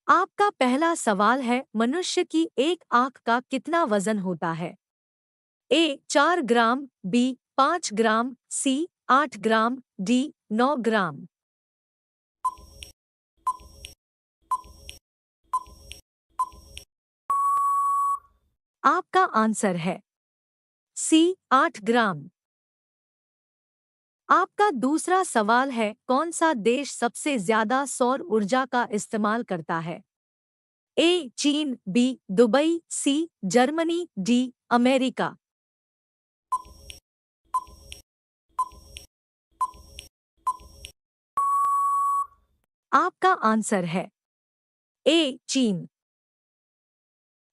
आपका पहला सवाल है, मनुष्य की एक आंख का कितना वजन होता है? ए 4 ग्राम, बी 5 ग्राम, सी 8 ग्राम, डी 9 ग्राम। आपका आंसर है सी 8 ग्राम। आपका दूसरा सवाल है, कौन सा देश सबसे ज्यादा सौर ऊर्जा का इस्तेमाल करता है? ए चीन, B Dubai, C Germany, D America. आपका आंसर है ए चीन।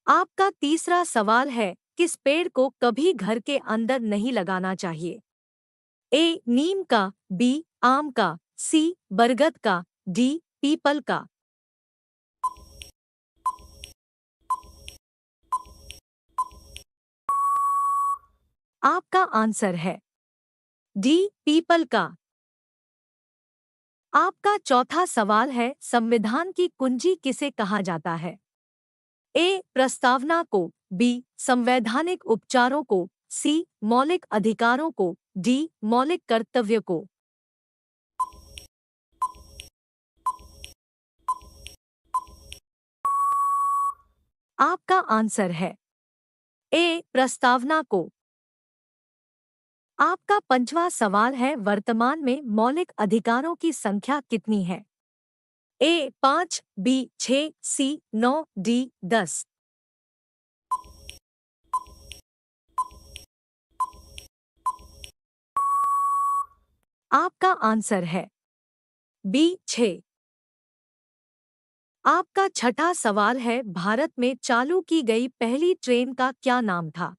आपका तीसरा सवाल है, किस पेड़ को कभी घर के अंदर नहीं लगाना चाहिए? ए नीम का, बी आम का, सी बरगद का, डी पीपल का। आपका आंसर है डी पीपल का। आपका चौथा सवाल है, संविधान की कुंजी किसे कहा जाता है? ए प्रस्तावना को, बी संवैधानिक उपचारों को, सी मौलिक अधिकारों को, डी मौलिक कर्तव्य को। आपका आंसर है ए प्रस्तावना को। आपका पंचवां सवाल है, वर्तमान में मौलिक अधिकारों की संख्या कितनी है? ए 5, बी 6, सी 9, डी 10। आपका आंसर है बी 6। आपका छठा सवाल है, भारत में चालू की गई पहली ट्रेन का क्या नाम था?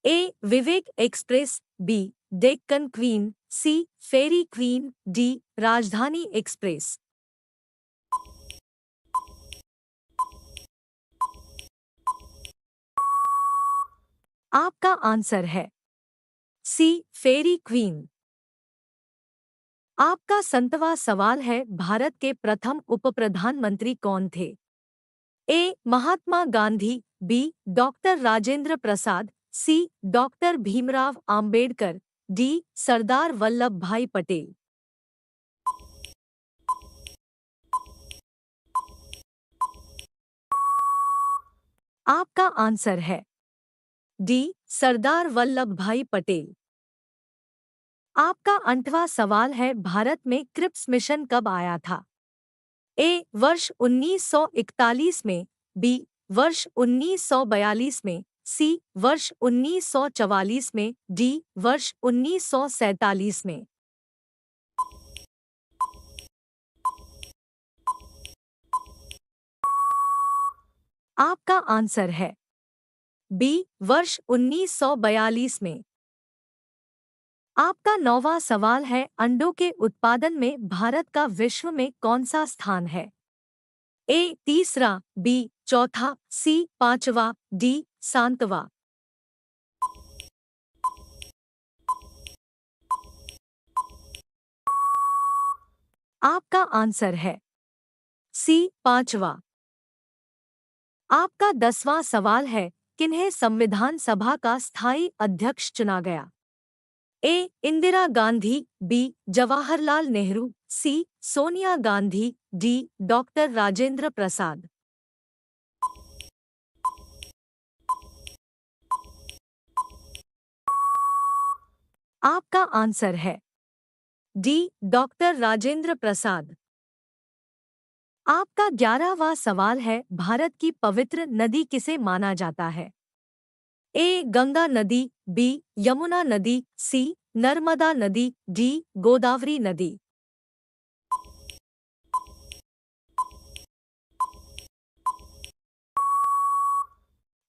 ए विवेक एक्सप्रेस, बी डेक्कन क्वीन, सी फेरी क्वीन, डी राजधानी एक्सप्रेस। आपका आंसर है सी फेरी क्वीन। आपका 7वां सवाल है, भारत के प्रथम उप प्रधानमंत्री कौन थे? ए महात्मा गांधी, बी डॉक्टर राजेंद्र प्रसाद, सी डॉक्टर भीमराव आंबेडकर, डी सरदार वल्लभ भाई पटेल। आपका आंसर है डी सरदार वल्लभ भाई पटेल। आपका 8वां सवाल है, भारत में क्रिप्स मिशन कब आया था? ए वर्ष 1941 में, बी वर्ष 1942 में, सी वर्ष 1944 में, डी वर्ष 1947 में। आपका आंसर है बी वर्ष 1942 में। आपका 9वां सवाल है, अंडों के उत्पादन में भारत का विश्व में कौन सा स्थान है? ए तीसरा, बी चौथा, सी पांचवा, डी सातवां। आपका आंसर है सी पांचवा। आपका 10वां सवाल है, किन्हें संविधान सभा का स्थायी अध्यक्ष चुना गया? ए इंदिरा गांधी, बी जवाहरलाल नेहरू, सी सोनिया गांधी, डी डॉक्टर राजेंद्र प्रसाद। आपका आंसर है डी डॉक्टर राजेंद्र प्रसाद। आपका 11वां सवाल है, भारत की पवित्र नदी किसे माना जाता है? ए गंगा नदी, बी यमुना नदी, सी नर्मदा नदी, डी गोदावरी नदी।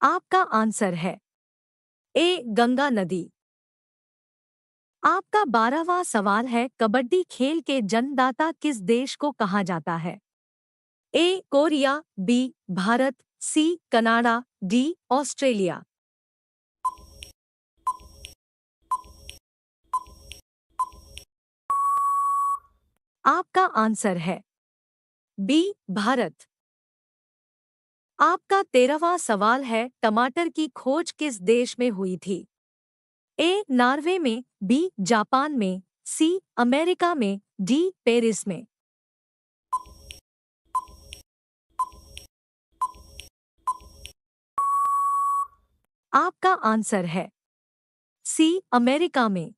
आपका आंसर है ए गंगा नदी। आपका 12वां सवाल है, कबड्डी खेल के जन्मदाता किस देश को कहा जाता है? A Korea, B Bharat, C Canada, D Australia. आपका आंसर है बी भारत। आपका 13वां सवाल है, टमाटर की खोज किस देश में हुई थी? ए नॉर्वे में, बी जापान में, सी अमेरिका में, डी पेरिस में। आपका आंसर है सी अमेरिका में।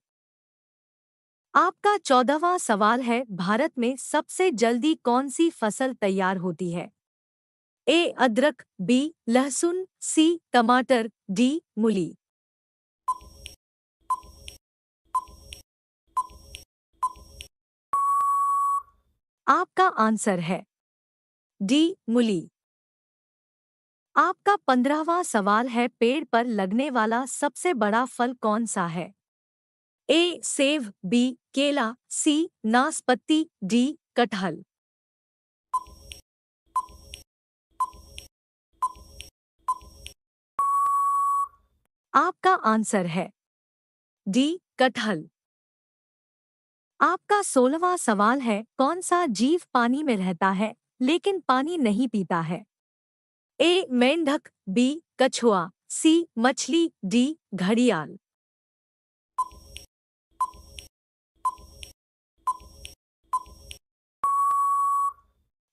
आपका 14वां सवाल है, भारत में सबसे जल्दी कौन सी फसल तैयार होती है? ए अदरक, बी लहसुन, सी टमाटर, डी मूली। आपका आंसर है डी मूली। आपका 15वां सवाल है, पेड़ पर लगने वाला सबसे बड़ा फल कौन सा है? ए सेब, बी केला, सी नाशपाती, डी कटहल। आपका आंसर है डी कटहल। आपका 16वां सवाल है, कौन सा जीव पानी में रहता है लेकिन पानी नहीं पीता है? ए मेंढक, बी कछुआ, सी मछली, डी घड़ियाल।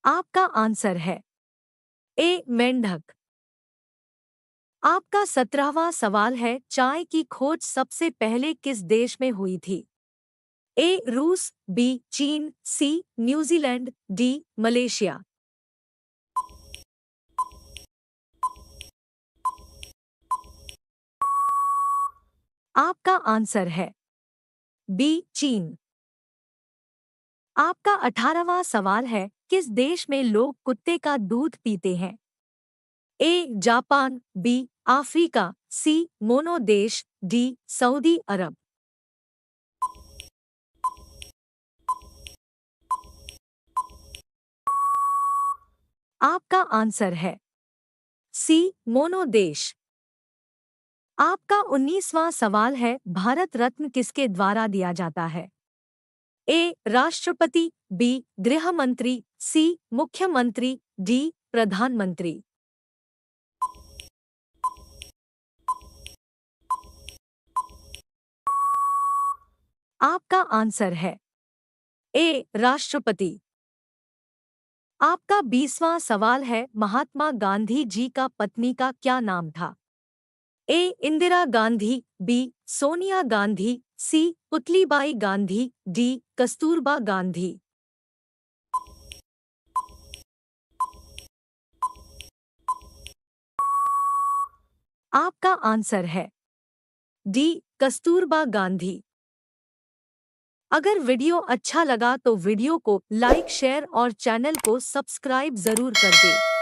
आपका आंसर है ए मेंढक। आपका 17वां सवाल है, चाय की खोज सबसे पहले किस देश में हुई थी? ए रूस, बी चीन, सी न्यूजीलैंड, डी मलेशिया। आपका आंसर है बी चीन। आपका 18वां सवाल है, किस देश में लोग कुत्ते का दूध पीते हैं? A Japan, B Africa, C मोनो देश, डी सऊदी अरब। आपका आंसर है सी मोनो देश। आपका 19वां सवाल है, भारत रत्न किसके द्वारा दिया जाता है? ए राष्ट्रपति, बी गृह मंत्री, सी मुख्यमंत्री, डी प्रधानमंत्री। आपका आंसर है ए राष्ट्रपति। आपका 20वां सवाल है, महात्मा गांधी जी का पत्नी का क्या नाम था? ए इंदिरा गांधी, बी सोनिया गांधी, सी पुतलीबाई गांधी, डी कस्तूरबा गांधी। आपका आंसर है डी कस्तूरबा गांधी। अगर वीडियो अच्छा लगा तो वीडियो को लाइक, शेयर और चैनल को सब्सक्राइब जरूर कर दें।